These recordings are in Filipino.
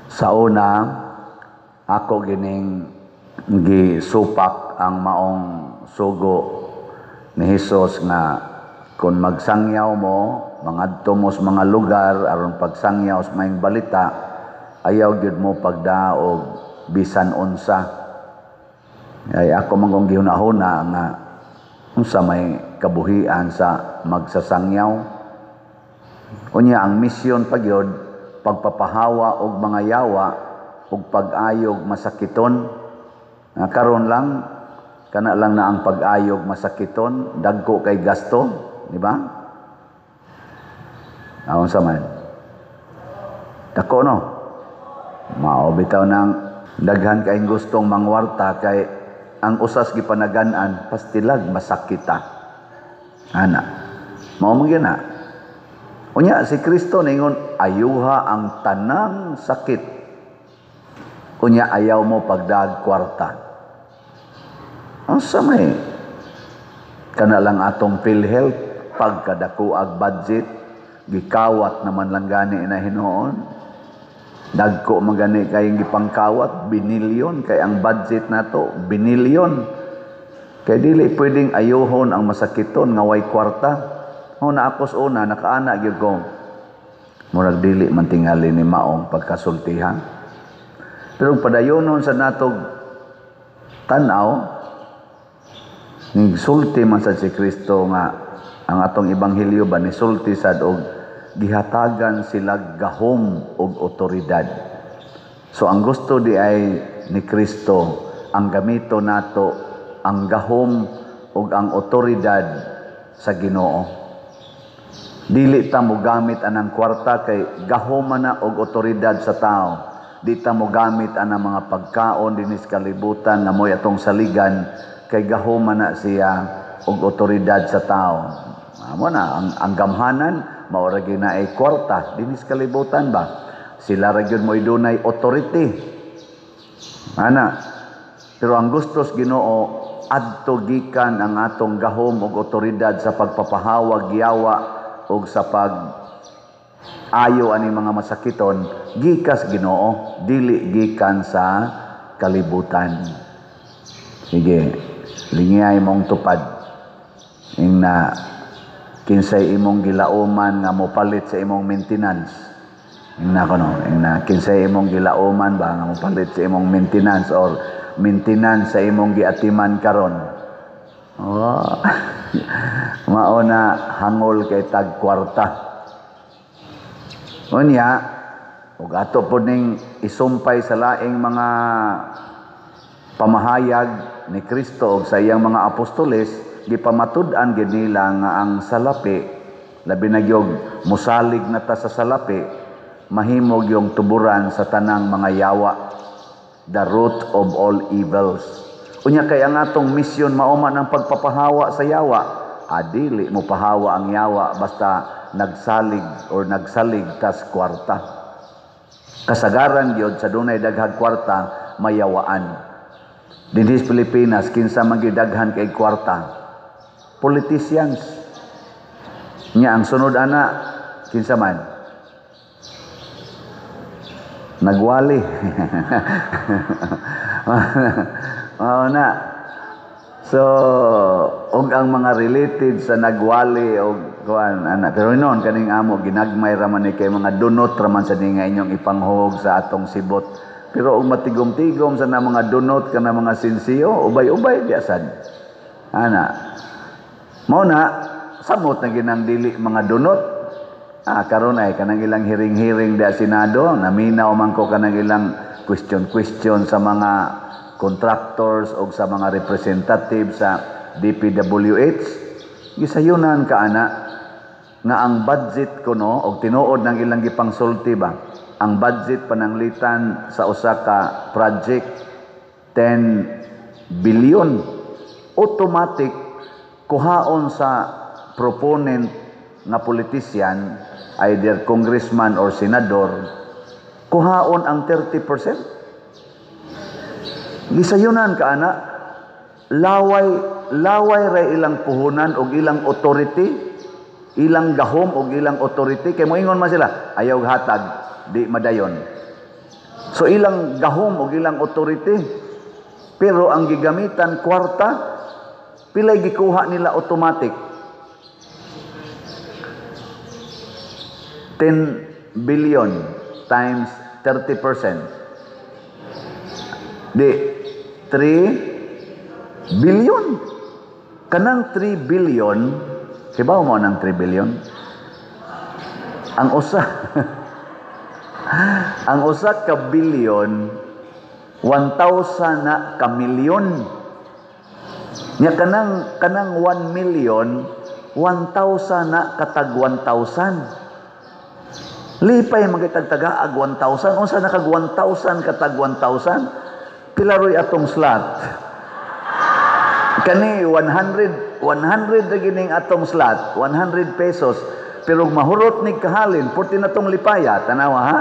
Sa una, ako gining gisupak ang maong sugo ni Hesus nga kung magsangyaw mo, mangadto mo sa mga lugar aron pagsangyaw sa maayong balita, ayaw gyud mo pagdaog bisan unsa. Ay ako mangong gihunahuna nga unsa may kabuhian sa magsasangyaw. Unya ang misyon pagyod pagpapahawa og mga yawa ug pag-ayog masakiton. Karon lang kana lang na ang pag-ayog masakiton, dagko kay gasto, di ba? Aon sa man. Dako no. Mao bitaw nang daghan kay gustong mangwarta kay ang usas gipanagan-an pastilag masakita. Ana. Mao man gyud na. Unya si Kristo ningon ayuha ang tanang sakit. Unya ayaw mo pagdag kwarta. Ang samay. Kana lang atong PhilHealth pagkadakuag budget gikawat naman lang gani na hinuon. Dagko magani kay gipangkawat binilyon kay ang budget nato binilyon. Kay dili pwedeng ayuhon ang masakiton nga way kwarta. Na akos una nakaana gyud ko murag dili man tingali ni maong pagkasultihan, pero padayonon sa natog tan-aw ning sulti man sa si Kristo nga ang atong ebanghelyo ba ni sulti sad og gihatagan sila gahom og otoridad. So ang gusto di ay ni Kristo ang gamito nato ang gahom ug ang otoridad sa Ginoo. Dili ta mo gamit anang kwarta kay gahoman na og otoridad sa tao. Di ta mo gamit anang mga pagkaon dinis kalibutan na moy atong saligan kay gahoman na siya og otoridad sa tao. Amo na ang gamhanan mao ra gyud na ay kwarta dinis kalibutan ba. Sila ra gyud moy dunay authority. Ana. Pero ang gustos Ginoo adto gikan ang atong gahom og otoridad sa pagpapahawag yawa og sa pag-ayo ani mga masakiton gikas Ginoo dili gikan sa kalibutan. Sige, lingay mong tupad ing na kinsay imong gilauman nga mopalit sa imong maintenance. Ing na kuno, ing na kinsay imong gilauman ba nga mopalit sa imong maintenance or maintenance sa imong giatiman karon. Oh. Mao na hangol kay tag kwarta. Unya, ug ato po ning isumpay sa laing mga pamahayag ni Kristo ug sa iyang mga apostoles, gipamatud-an gid nila nga ang salapi, labi na gyud mosalig na ta sa salapi, mahimog yung tuburan sa tanang mga yawa, the root of all evils. Unya kay ang atong misyon mao man ang pagpapahawa sa yawa. Adili mo pahawa ang yawa basta nagsalig or nagsalig tas kwarta. Kasagaran gyud sa dunay daghang kwarta mayawaan. Dinhi sa Pilipinas kinsa man gyud daghan kay kwarta? Politicians. Nya ang sunod ana kinsa man? Nagwali. Na. So, og ang mga related sa nagwali og kuan ana pero noon kaning amo ginagmay ra man ni kay mga dunot ra man sa nga inyong ipanghog sa atong sibot. Pero og matigom-tigom sa na mga dunot kana mga sinsiyo, ubay-ubay biasad. Ana. Mao na samot na ginang dili mga dunot. Karon ay kanang ilang hiring-hiring da Senado, naminaw man ko kanang ilang question sa mga contractors o sa mga representatives sa DPWH. Gisayunan ka ana nga ang budget kuno og tinuod ng ilang gipangsulti ba, ang budget pananglitan sa usa ka project 10 billion automatic kuhaon sa proponent nga politician, either congressman or senador, kuhaon ang 30%. Gisayunan ka ana, laway ra ilang puhunan og ilang authority, ilang gahom og ilang authority kay moingon man sila ayaw hatag di madayon. So ilang gahom o ilang authority. Pero ang gigamitan kwarta, pilay gikuha nila automatic. 10 billion times 30%. Di, 3 billion. Kanang 3 billion, kibaw mo ng 3 billion? Ang usa, ang usa ka billion, 1,000 na ka milyon. Nya kanang 1 million, 1,000 na katag 1,000. Lipay magitagtagaag 1,000. Unsa na kag 1,000 katag 1,000? Pilaroy atong slot. Kani 100 ra gining atong slot, 100 pesos. Pero mahurot ni kahalin, purti na tong lipaya, tanawa ha?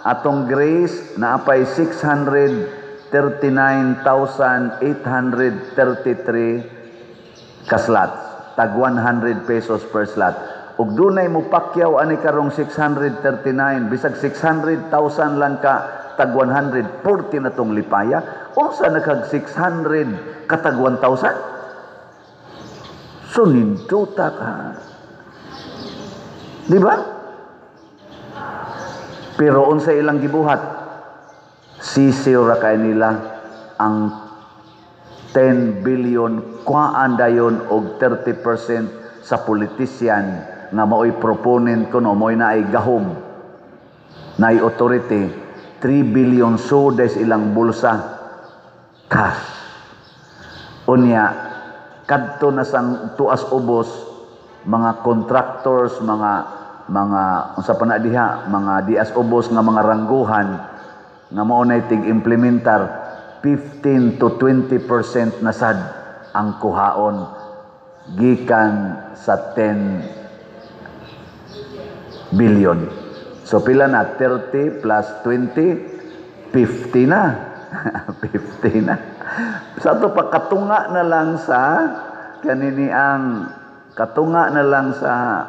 Atong Grace na apay 639,833 ka slots. Tag 100 pesos per slot. Ug dunay mo pakyaw ani karong 639, bisag 600,000 lang ka tag 100, 40 na tong lipaya. Unsa na kag 600 katag 1,000? So ninduta ka. Di ba? Pero unsa ilang gibuhat? Sisiw ra kay nila ang 10 billion kuhaan dayon og 30% sa politician nga mao'y proponent kuno mo'y naay gahom, naay authority. 3 billion so des ilang bulsa cash. Unya kadto na sang tuas ubos mga contractors, mga unsa pa na diha, mga dias ubos nga mga rangguhan nga mao nay tig-implementar 15 to 20% na sad ang kuhaon gikan sa 10 billion. So pila na 30 plus 20, 50 na. 50 na. Sa to pa katunga na lang sa kanini ang katunga na lang sa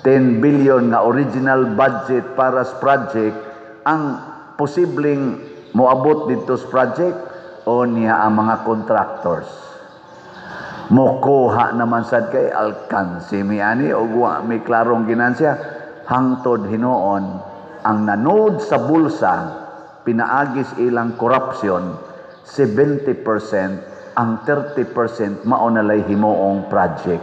10 billion nga original budget para sa project ang posibleng moabot dito sa project o niya ang mga contractors. Mokuha naman sad kay alkansi mi ani o may klarong ginansya hangtod hinuon ang nanood sa bulsa pinaagis ilang corruption 70%, ang 30% mao na lay himuong project.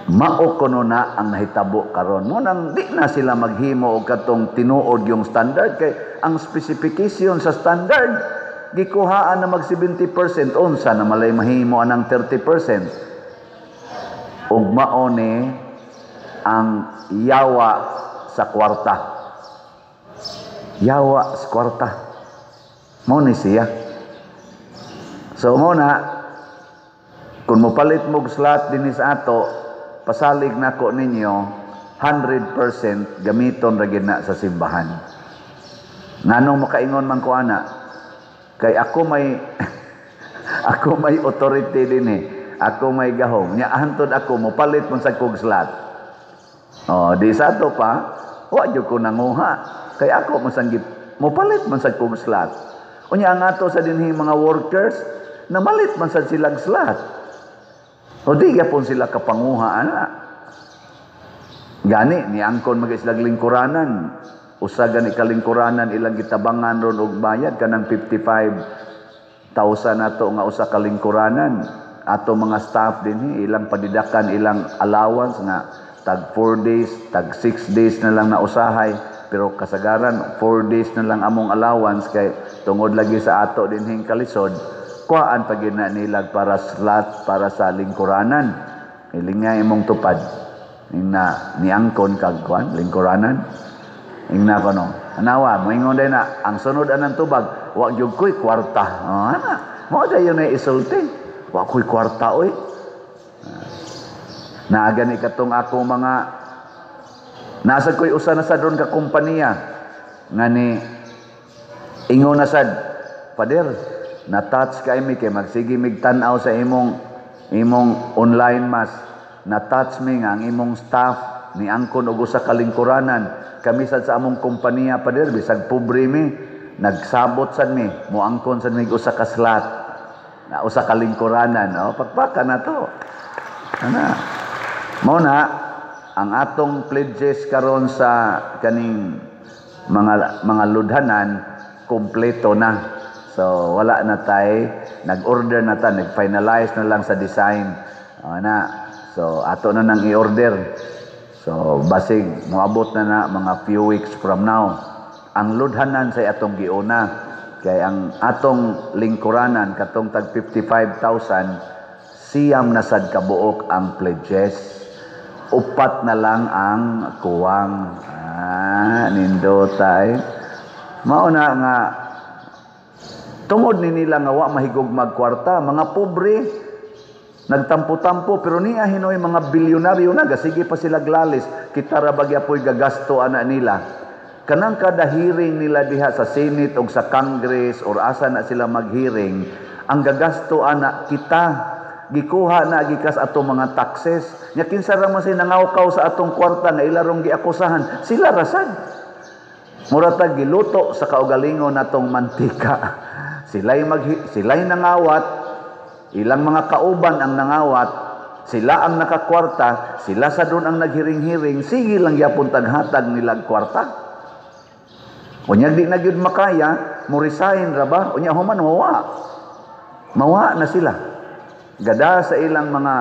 Mao kuno na ang nahitabo karon. Mo nang di na sila maghimo og katong tinuod yung standard kay ang specification sa standard gikuhaan na mag 70%, unsa na malay mahimo anang 30%. Ug mao ni ang yawa sa kwarta. Yawa sa kwarta. Mao ni siya. So mo na kung mopalit mo slot dinhi sa ato, pasalig nako ninyo 100% gamiton ra gid na sa simbahan. Nganong makaingon man ko ana? Kay ako may ako may authority dinhi. Ako may gahom. Nya hantod ako mopalit man sa kog slot. Oh, di sa to pa, wa jud ko nanguha. Kay ako masanggip mopalit man sa kog slot. Unya ang ato sa dinhi mga workers, namalit man sa silang slot. O di gyapon sila kapanguha ana. Gani ni angkon mag-islag lingkuranan. Usa gani kalingkuranan ilang gitabangan ron og bayad kanang 55,000 nato nga usa ka lingkuranan. Ato mga staff dinhi ilang padidakan ilang allowance nga tag 4 days, tag 6 days na lang na usahay. Pero kasagaran 4 days na lang among allowance kay tungod lagi sa ato dinhing kalisod. Kuhaan pa gina nilag para slot para sa lingkuranan. Iling nga imong tupad. Ingna niangkon kag kuan lingkuranan. Ingna kono. Anawa moingon day na ang sunod anang tubag, wa gyud koy kwarta. Oh, ana. Mo dayon na isulti. Wa koy kwarta oy. Naaga ni katong ako mga nasa koy usa na sad ron ka kompanya nga ni ingon na sad, Pader, na-touch kay mi kay magsige mig tan-aw sa imong online mass. Na-touch mi nga ang imong staff ni angkon og usa ka lingkuranan. Kami sad sa among kompanya pa der bisag pobre mi, nagsabot sad mi, moangkon sad mi usa ka slot. Na usa ka lingkuranan, pagpaka na to. Ana. Mao na ang atong pledges karon sa kaning mga ludhanan kompleto na. So wala na tay, nag-order na ta, nag-finalize na lang sa design. So ato na nang i-order. So basig moabot na mga few weeks from now. Ang ludhanan sa atong giuna kay ang atong lingkuranan katong tag 55,000 siyam na sad kabuok ang pledges. Upat na lang ang kuwang. Nindotay. Mao na nga tungod ni nila nga wa mahigugmag kwarta, mga pobre nagtampo-tampo pero niya hinoy mga bilyonaryo na sige pa sila glalis, kita ra bagya poy gagasto ana nila. Kanang kada hearing nila diha sa Senate o sa Congress or asa na sila mag-hearing, ang gagasto ana kita gikuha na gikas ato mga taxes. Nya kinsa ra man say nangawkaw sa atong kwarta nga ilarong giakusahan, sila rasad. Muratag giluto sa kaugalingon natong mantika. Sila'y nangawat, ilang mga kauban ang nangawat, sila ang nakakwarta, sila sa doon ang naghiring-hiring, sige lang yapon taghatag nilang kwarta. Unya di na gyud makaya, mo resign ra ba? Unya human mawa na sila. Gada sa ilang mga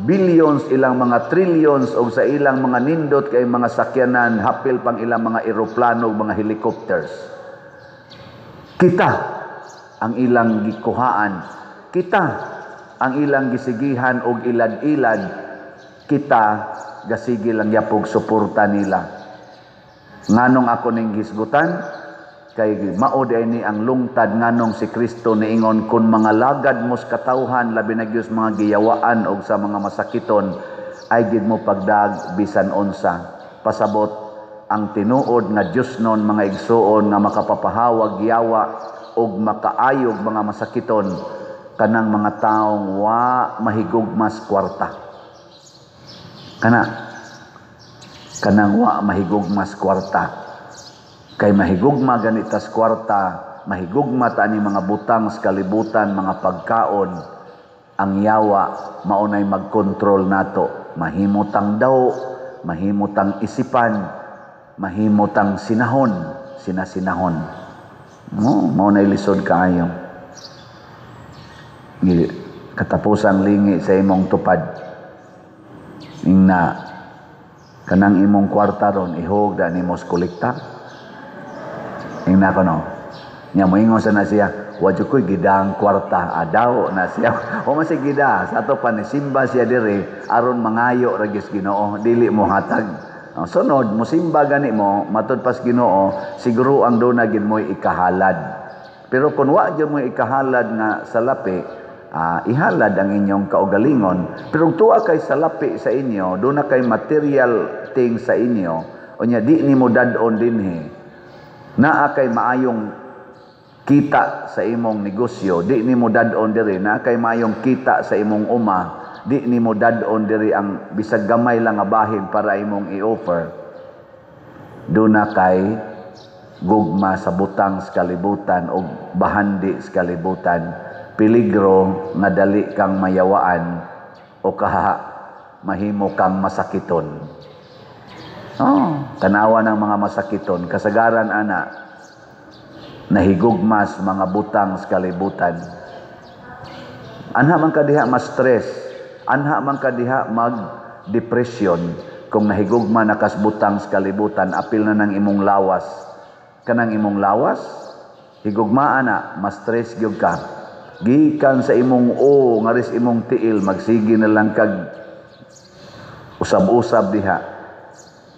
billions, ilang mga trillions o sa ilang mga nindot kay mga sakyanan, hapil pang ilang mga eroplano, mga helicopters. Kita ang ilang gikuhaan, kita ang ilang gisigihan og ilad-ilad, kita gasigi lang yapog suporta nila. Nganong ako ning gisgutan kay mao ni ang lungtad nganong si Kristo niingon kun mga lagad mos katawhan labi na gyud mga giyawaan og sa mga masakiton ay gid mo pagdag bisan unsa. Pasabot ang tinuod nga Dios non mga igsuon nga makapapahawag yawa og makaayog mga masakiton kanang mga taong wa mahigugmas kwarta. Kanang wa mahigugmas kwarta. Kay mahigugma ganitas kwarta, mahigugma ta ni mga butang sa kalibutan, mga pagkaon, ang yawa maunay magkontrol nato. Mahimutang daw, mahimutang isipan, mahimutang sinasinahon. Mao na ilisod kaayo. Katapusang lingi sa imong tupad. Ingna kanang imong kwarta ron ihog da nimos kolekta. Ingna kono. Nya moingon sa na siya, wa jud koy gidang kwarta adaw na siya. O man si gida sa ato pa ni simba siya dire aron mangayo ra gyud Ginoo, dili mo hatag. Sunod, musimba gani mo, matud pas Ginoo, siguro ang doon na gid mo'y ikahalad. Pero kung wa gyud mo'y ikahalad nga salapi, ihalad ang inyong kaugalingon. Pero kung tuwa kay salapi sa inyo, doon na kay material things sa inyo, o nya di ni mo dadon dinhi, naa kay maayong kita sa imong negosyo, di ni mo dadon diri, naa kay maayong kita sa imong uma, di ni mo dadon diri ang bisag gamay lang nga bahin para imong i-offer. Doon na kay gugma sa butang sa kalibutan o bahandi sa kalibutan, peligro nga dali kang mayawaan o mahimo kang masakiton. Tanawa ng mga masakiton, kasagaran ana, nahigugmas mga butang sa kalibutan. Anha man kadiha ma-stress, anha man kadiha mag-depression kung nahigugma na kasbutang sa kalibutan, apil na ng imong lawas. Kanang imong lawas, higugmaan na, ma-stress gyud ka. Gikan sa imong ngaris imong tiil, magsigi na lang kag usab-usab diha.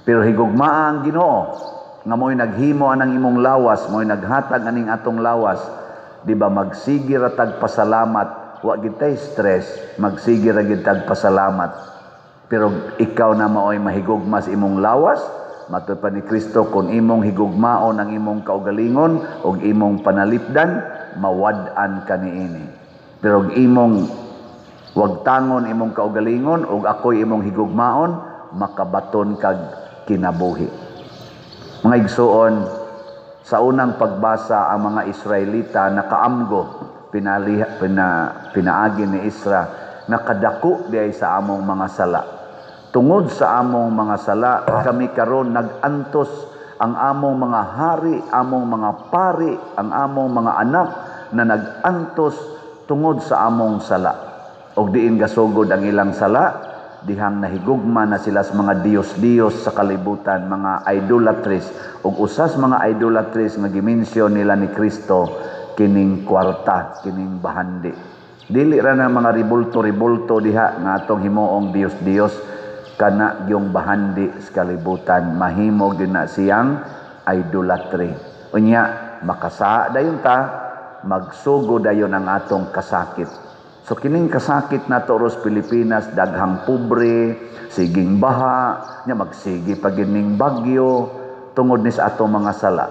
Pero higugmaa ang Ginoo, nga mo'y naghimo anang imong lawas, mo'y naghatag aning atong lawas, di ba magsigi ra tag pasalamat. Wa gitay stress, magsige ra gid tag pasalamat. Pero ikaw na maoy mahigugmas imong lawas, matud pa ni Kristo kun imong higugmaon ang imong kaugalingon ug imong panalipdan, mawad-an ka niini. Pero imong wagtangon imong kaugalingon ug ako'y imong higugmaon, makabaton kag kinabuhi. Mga igsuon, sa unang pagbasa ang mga Israelita nakaamgo pinaagi ni Isra nakadako diay sa among mga sala. Tungod sa among mga sala kami karon nagantos ang among mga hari, among mga pari, ang among mga anak na nagantos tungod sa among sala. Og diin gasugod ang ilang sala, dihang nahigugma na sila sa mga Diyos-Diyos sa kalibutan, mga idolatries. Og usas mga idolatries nga gimensyon nila ni Kristo, kining kwarta, kining bahandi. Dili ra na mga ribulto-ribulto diha nga atong himuong Diyos-Diyos, kana yung bahandi sa kalibutan, mahimo gyud na siyang idolatry. Unya makasa dayon ta, magsugo dayon ang atong kasakit. So kining kasakit nato ros Pilipinas, daghang pobre, siging baha, nya magsigi pa gining bagyo tungod ni sa atong mga sala.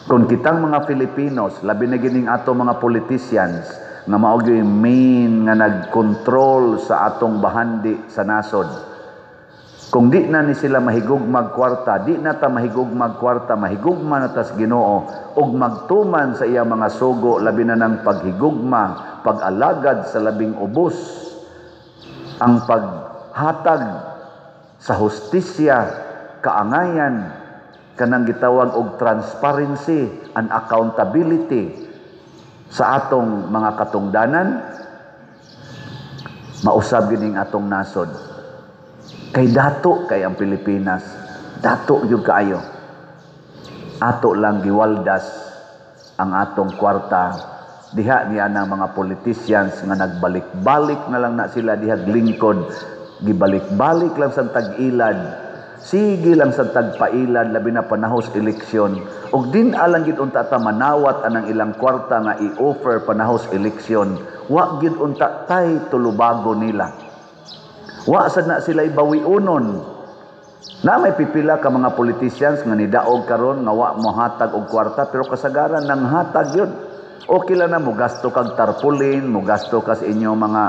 Kung kitang mga Filipinos, labi na gining atong mga politicians nga mao gyud main nga nagkontrol sa atong bahandi sa nasod. Kung di na ni sila mahigugmag kwarta, di na ta mahigugmag kwarta, mahigugma na ta sa Ginoo ug magtuman sa iya mga sugo, labi na ng paghigugma, pag-alagad sa labing ubos, ang paghatag sa hustisya, kaangayan, kanang gitawag og transparency and accountability sa atong mga katungdanan, mausab gining atong nasod. Kay dato kay ang Pilipinas, dato gyud kaayo. Ato lang giwaldas ang atong kwarta. Diha niya ng mga politicians nga nagbalik-balik na lang na sila diha lingkod, gibalik-balik lang sa tag-ilad. Sige lang sa tagpailad, labi na panahos eleksyon. Og din alang gid unta ta manawat anang ilang kwarta nga i-offer panahos eleksyon. Wa gid unta tay tulubago nila. Wa sad na sila ibawiunon. Na may pipila ka mga politicians nga nidaog karon nga wa mohatag og kwarta, pero kasagaran nang hatag yun. Okay lang na mo gasto kag tarpaulin, mo gasto ka sa inyong mga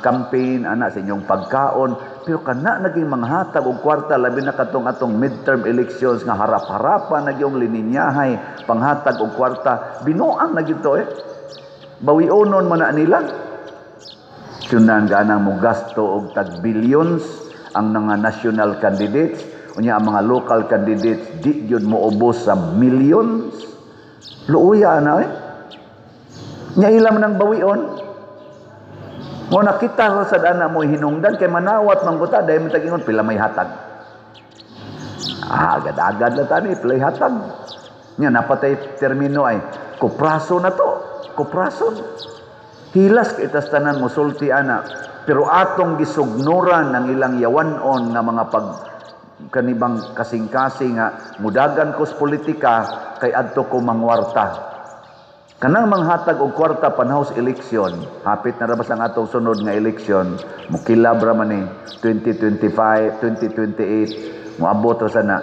campaign, ana sa inyong pagkaon, pero kana naging manghatag og kwarta, labi na katong atong midterm elections nga harap-harapan na yung lininyahay panghatag og kwarta, binuang na gito bawionon man na nila. Sunan ganang mo gasto og tag billions ang mga national candidates, unya ang mga local candidates di gyud mo ubos sa millions. Luuya na nya ilam nang bawion. Mo nakita sa dana mo hinungdan kay manawat man buta dahil man tagingon pila may hatag. Agad-agad na tani pila hatag. Nya napatay termino ay kupraso na to. Kupraso. Hilas kay tas tanan mosulti ana, pero atong gisugnuran ang ilang yawanon nga mga kanibang kasing-kasing nga mudagan ko sa politika kay adto ko mangwarta. Kanang manghatag og kwarta panahos eleksyon, hapit na rabas ang atong sunod nga eleksyon, mukilab ra man ni 2025, 2028, moabot ra sana.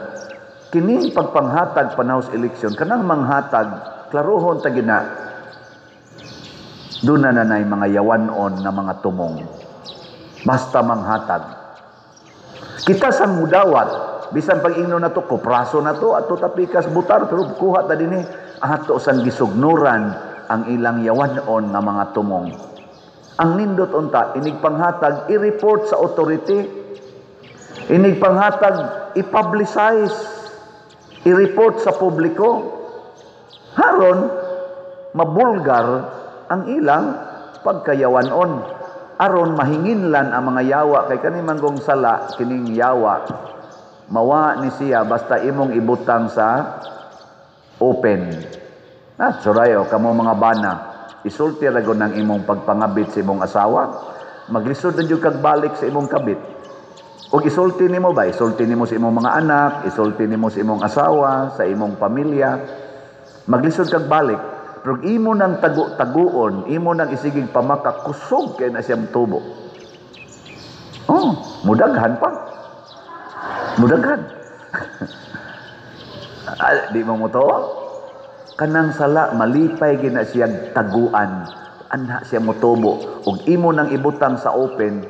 Kining pagpanghatag panahos eleksyon, kanang manghatag, klarohon ta gina. Doon na nanay mga yawanon na mga tumong. Basta manghatag. Kita sang mudawat, bisan pag-ingno na to, kupraso na to, ato tapikas butar, pero kuha ta din ato sang gisugnuran ang ilang yawanon na mga tumong. Ang nindot unta, inig panghatag, i-report sa authority, inig panghatag, i-publicize, i-report sa publiko. Haron, mabulgar ang ilang pagkayawanon. Aron mahinginlan ang mga yawa, kay kani manggong sala, kining yawa, mawa ni siya, basta imong ibutang sa open. Surayo, kamo mga bana, isulti ragon ng imong pagpangabit sa imong asawa, maglisod na yung kagbalik sa imong kabit. O isulti nimo ba? Isulti nimo sa imong mga anak, isulti nimo sa imong asawa, sa imong pamilya, maglisod kagbalik. Pero imo nang taguon, imo nang isigig pamaka, kusog kay na siyang tubo. Mudaghan pa. Mudaghan. Di mo to? Kanang sala, malipay gina siyang taguan. Anha siya motobo. Ug imo nang ibutang sa open,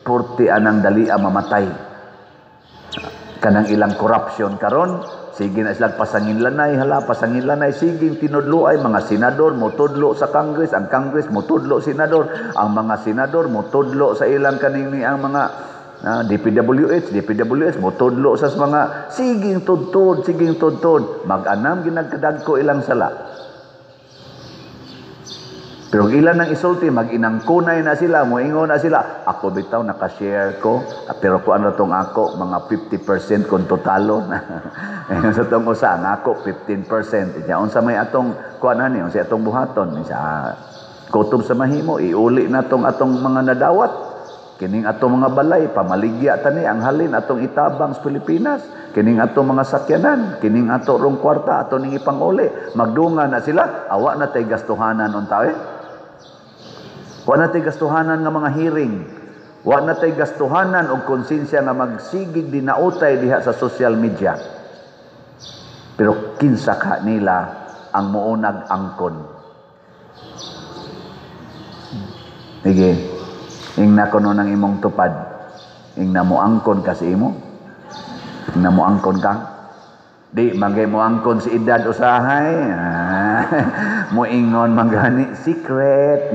porte anang dalia mamatay. kanang ilang corruption karon, sige na sila pasangin lanay, sige tinudlo ay mga senador motudlo sa Congress, ang Congress motudlo senador, ang mga senador motudlo sa ilang kanini ang mga DPWH motudlo sa mga siging tudtod, mag-anam ginagkadagko ilang sala. Pero ilan ang isulti, mag-inangkunay na sila, moingon na sila, ako bitaw nakashare ko, pero kung ano tong ako, mga 50% kung totalo. Sa tong usa, ako 15%. Unsa may atong, kuan ani, unsa atong buhaton, sa kutob sa mahimo, iuli na tong atong mga nadawat. Kining atong mga balay, pamaligya tani, ang halin atong itabang sa Pilipinas. Kining atong mga sakyanan, kining ato rong kwarta, ato ning ipanguli. Magdunga na sila, awa na tay gastuhanan untawe. Wa na tay gastuhanan nga mga hearing. Wa na tay gastuhanan og konsensya nga magsigig dinautay diha sa social media. Pero kinsa ka nila ang muunag angkon. Sige, ingna ko nang imong tupad. Ingna mo angkon kasi imo. Ingna mo angkon ka. Di magay mo angkon si edad usahay. Moingon manggani secret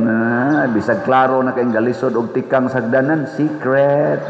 bisag klaro na kay galisod og tikang sagdanan secret.